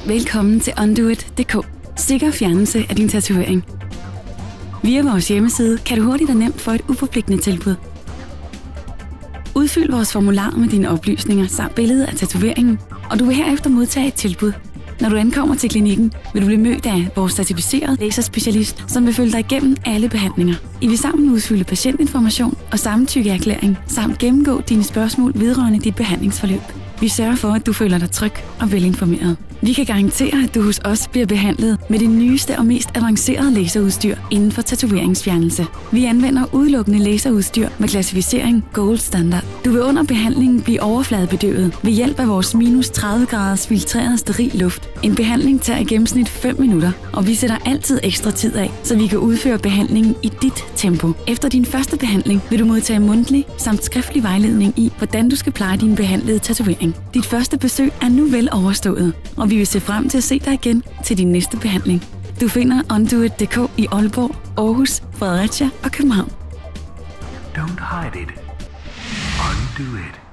Velkommen til Undoit.dk. Sikker fjernelse af din tatovering. Via vores hjemmeside kan du hurtigt og nemt få et uforpligtende tilbud. Udfyld vores formular med dine oplysninger samt billede af tatoveringen, og du vil herefter modtage et tilbud. Når du ankommer til klinikken, vil du blive mødt af vores certificerede laserspecialist, som vil følge dig igennem alle behandlinger. I vil sammen udfylde patientinformation og samtykkeerklæring, samt gennemgå dine spørgsmål vedrørende dit behandlingsforløb. Vi sørger for, at du føler dig tryg og velinformeret. Vi kan garantere, at du hos os bliver behandlet med det nyeste og mest avancerede laserudstyr inden for tatoveringsfjernelse. Vi anvender udelukkende laserudstyr med klassificering Gold Standard. Du vil under behandlingen blive overfladebedøvet ved hjælp af vores minus 30 graders filtreret steril luft. En behandling tager i gennemsnit 5 minutter, og vi sætter altid ekstra tid af, så vi kan udføre behandlingen i dit tempo. Efter din første behandling vil du modtage mundtlig samt skriftlig vejledning i, hvordan du skal pleje din behandlede tatovering. Dit første besøg er nu vel overstået, og vi vil se frem til at se dig igen til din næste behandling. Du finder Undoit.dk i Aalborg, Aarhus, Fredericia og København. Don't hide it. Undo it.